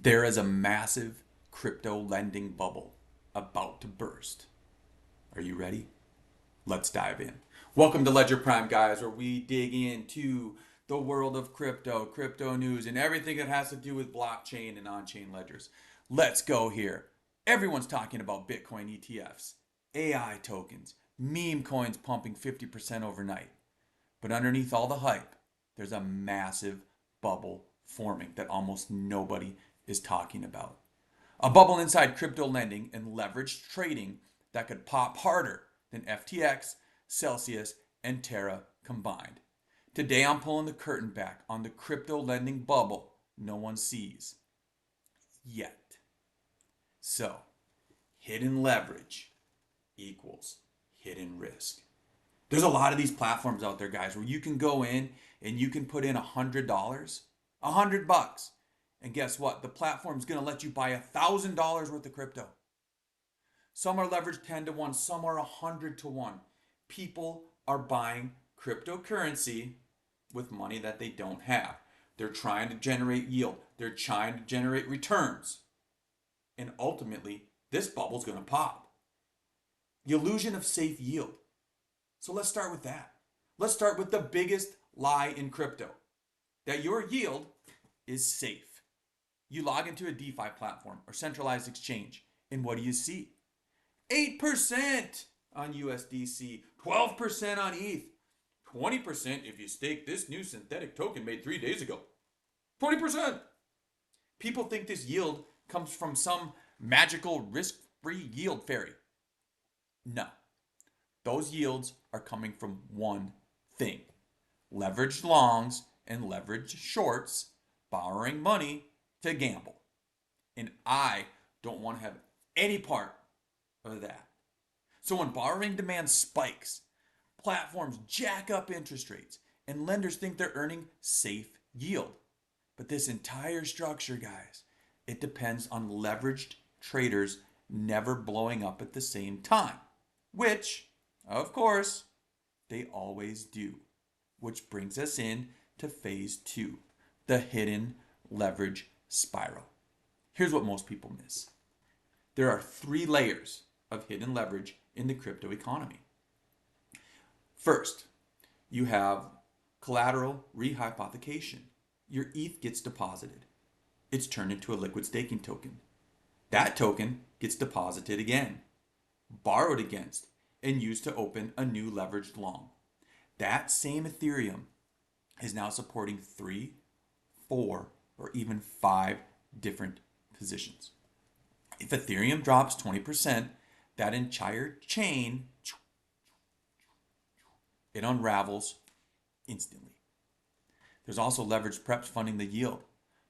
There is a massive crypto lending bubble about to burst. Are you ready? Let's dive in. Welcome to Ledger Prime, guys, where we dig into the world of crypto news, and everything that has to do with blockchain and on chain ledgers. Let's go here. Everyone's talking about Bitcoin ETFs, AI tokens, meme coins pumping 50% overnight. But underneath all the hype, there's a massive bubble forming that almost nobody is talking about. A bubble inside crypto lending and leveraged trading that could pop harder than FTX, Celsius, and Terra combined. Today I'm pulling the curtain back on the crypto lending bubble no one sees yet. So, hidden leverage equals hidden risk. There's a lot of these platforms out there, guys, where you can go in and you can put in $100, $100, and guess what? The platform's going to let you buy $1,000 worth of crypto. Some are leveraged 10 to 1, some are 100 to 1. People are buying cryptocurrency with money that they don't have. They're trying to generate yield, they're trying to generate returns. And ultimately, this bubble's going to pop. The illusion of safe yield. So let's start with that. Let's start with the biggest lie in crypto, that your yield is safe. You log into a DeFi platform or centralized exchange, and what do you see? 8% on USDC, 12% on ETH, 20% if you stake this new synthetic token made 3 days ago. 20%! People think this yield comes from some magical risk-free yield fairy. No. Those yields are coming from one thing: leveraged longs and leveraged shorts borrowing money to gamble. And I don't want to have any part of that. So when borrowing demand spikes, platforms jack up interest rates, and lenders think they're earning safe yield. But this entire structure, guys, it depends on leveraged traders never blowing up at the same time, which, of course, they always do. Which brings us in to phase 2, the hidden leverage spiral. Here's what most people miss. There are 3 layers of hidden leverage in the crypto economy. First, you have collateral rehypothecation. Your ETH gets deposited. It's turned into a liquid staking token. That token gets deposited again, borrowed against, and used to open a new leveraged long. That same Ethereum is now supporting 3, 4, or even 5 different positions. If Ethereum drops 20%, that entire chain, it unravels instantly. There's also leveraged perps funding the yield.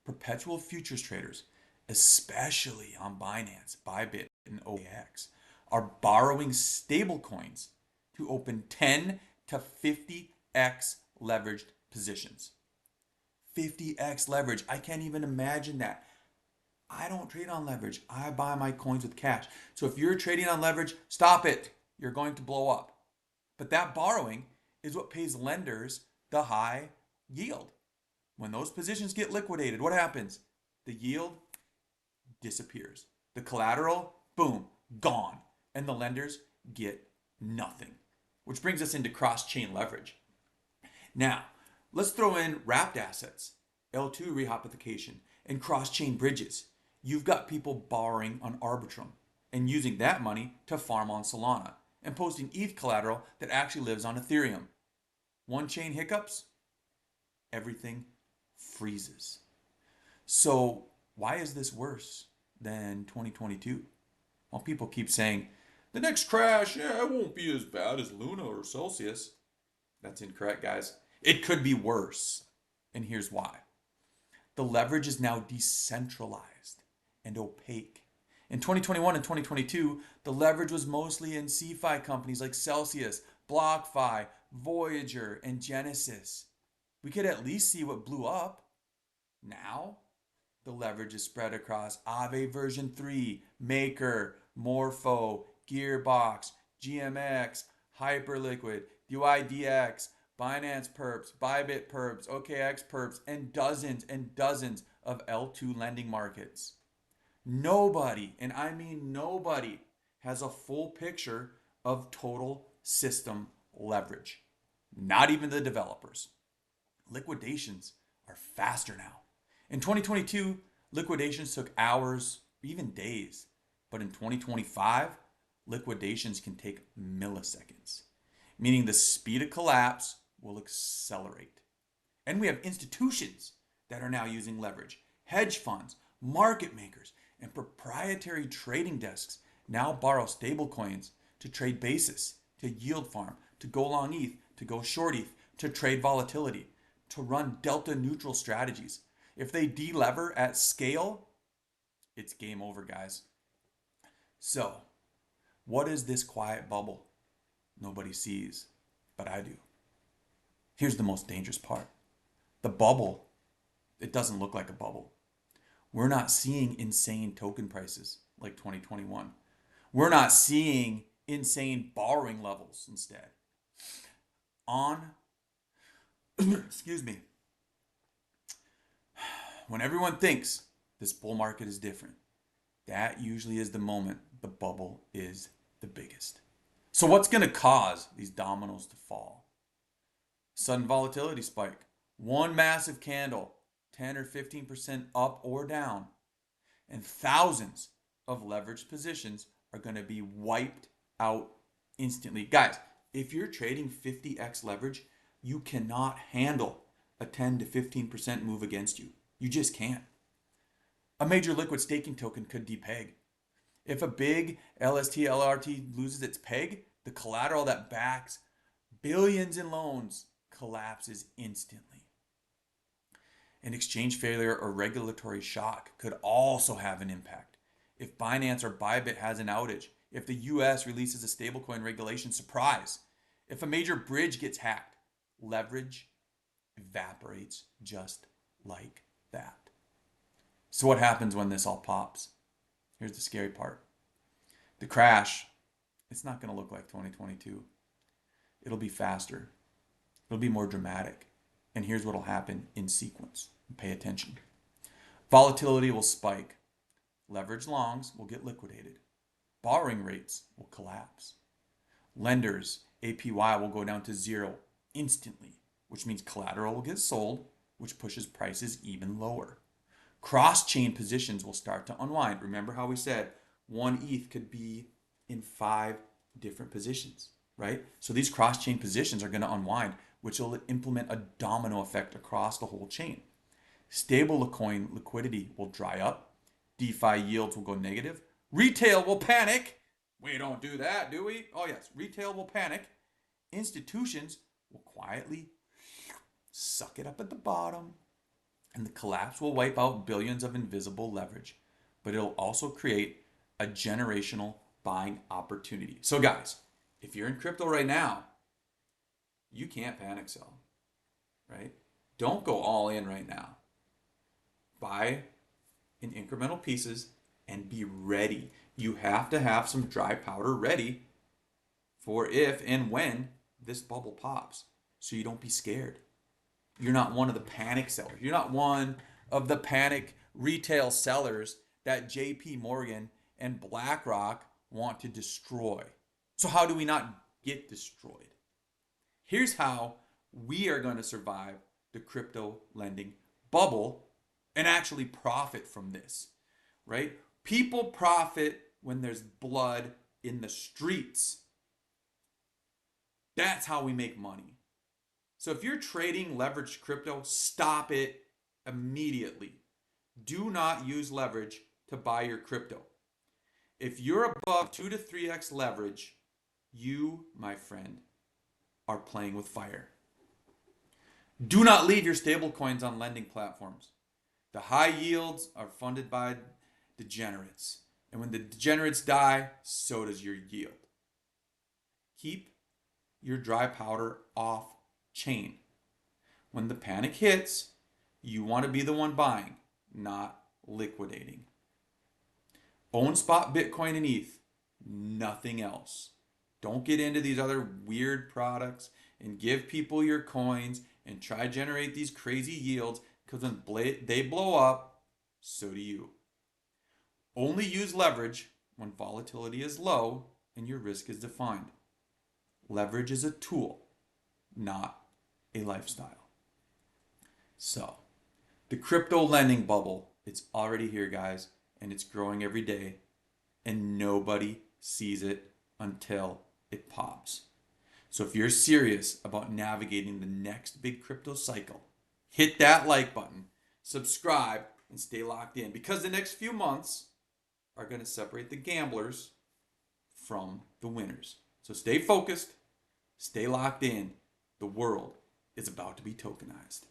Perpetual futures traders, especially on Binance, Bybit, and OKX, are borrowing stablecoins to open 10 to 50x leveraged positions. 50x leverage. I can't even imagine that. I don't trade on leverage. I buy my coins with cash. So if you're trading on leverage, stop it. You're going to blow up. But that borrowing is what pays lenders the high yield. When those positions get liquidated, what happens? The yield disappears. The collateral, boom, gone. And the lenders get nothing. Which brings us into cross-chain leverage. Now, let's throw in wrapped assets, L2 rehypothecation, and cross-chain bridges. You've got people borrowing on Arbitrum and using that money to farm on Solana and posting ETH collateral that actually lives on Ethereum. One chain hiccups, everything freezes. So why is this worse than 2022? Well, people keep saying, the next crash, it won't be as bad as Luna or Celsius. That's incorrect, guys. It could be worse. And here's why. The leverage is now decentralized and opaque. In 2021 and 2022, the leverage was mostly in CeFi companies like Celsius, BlockFi, Voyager, and Genesis. We could at least see what blew up. Now, the leverage is spread across Aave version 3, Maker, Morpho, Gearbox, GMX, Hyperliquid, UIDX, Binance perps, Bybit perps, OKX perps, and dozens of L2 lending markets. Nobody, and I mean nobody, has a full picture of total system leverage. Not even the developers. Liquidations are faster now. In 2022, liquidations took hours, even days. But in 2025, liquidations can take milliseconds, meaning the speed of collapse will accelerate. And we have institutions that are now using leverage. Hedge funds, market makers, and proprietary trading desks now borrow stablecoins to trade basis, to yield farm, to go long ETH, to go short ETH, to trade volatility, to run delta neutral strategies. If they delever at scale, it's game over, guys. So, what is this quiet bubble nobody sees, but I do? Here's the most dangerous part. The bubble, it doesn't look like a bubble. We're not seeing insane token prices like 2021. We're not seeing insane borrowing levels instead. Excuse me. When everyone thinks this bull market is different, that usually is the moment the bubble is the biggest. So what's going to cause these dominoes to fall? Sudden volatility spike. One massive candle, 10 or 15% up or down, and thousands of leveraged positions are going to be wiped out instantly. Guys, if you're trading 50x leverage, you cannot handle a 10 to 15% move against you. You just can't. A major liquid staking token could depeg. If a big LST, LRT loses its peg, the collateral that backs billions in loans collapses instantly. An exchange failure or regulatory shock could also have an impact. If Binance or Bybit has an outage, if the US releases a stablecoin regulation surprise, if a major bridge gets hacked, leverage evaporates just like that. So what happens when this all pops? Here's the scary part. The crash, it's not going to look like 2022. It'll be faster. It'll be more dramatic. And here's what will happen in sequence. Pay attention. Volatility will spike. Leverage longs will get liquidated. Borrowing rates will collapse. Lenders, APY will go down to zero instantly, which means collateral will get sold, which pushes prices even lower. Cross-chain positions will start to unwind. Remember how we said one ETH could be in 5 different positions, right? So these cross-chain positions are going to unwind, which will implement a domino effect across the whole chain. Stablecoin liquidity will dry up. DeFi yields will go negative. Retail will panic. We don't do that, do we? Oh yes, retail will panic. Institutions will quietly suck it up at the bottom. And the collapse will wipe out billions of invisible leverage, but it'll also create a generational buying opportunity. So guys, if you're in crypto right now, you can't panic sell, right? Don't go all in right now. Buy in incremental pieces and be ready. You have to have some dry powder ready for if and when this bubble pops, so you don't be scared. You're not one of the panic sellers. You're not one of the panic retail sellers that JP Morgan and BlackRock want to destroy. So how do we not get destroyed? Here's how we are going to survive the crypto lending bubble and actually profit from this, right? People profit when there's blood in the streets. That's how we make money. So if you're trading leveraged crypto, stop it immediately. Do not use leverage to buy your crypto. If you're above 2 to 3x leverage, you, my friend, are playing with fire. Do not leave your stablecoins on lending platforms. The high yields are funded by degenerates. And when the degenerates die, so does your yield. Keep your dry powder off chain. When the panic hits, you want to be the one buying, not liquidating. Own spot Bitcoin and ETH, nothing else. Don't get into these other weird products and give people your coins and try to generate these crazy yields, because when they blow up, so do you. Only use leverage when volatility is low and your risk is defined. Leverage is a tool, not a lifestyle. So, the crypto lending bubble, it's already here, guys, and it's growing every day, and nobody sees it until it pops. So if you're serious about navigating the next big crypto cycle, hit that like button, subscribe, and stay locked in, because the next few months are going to separate the gamblers from the winners. So stay focused, stay locked in. The world is about to be tokenized.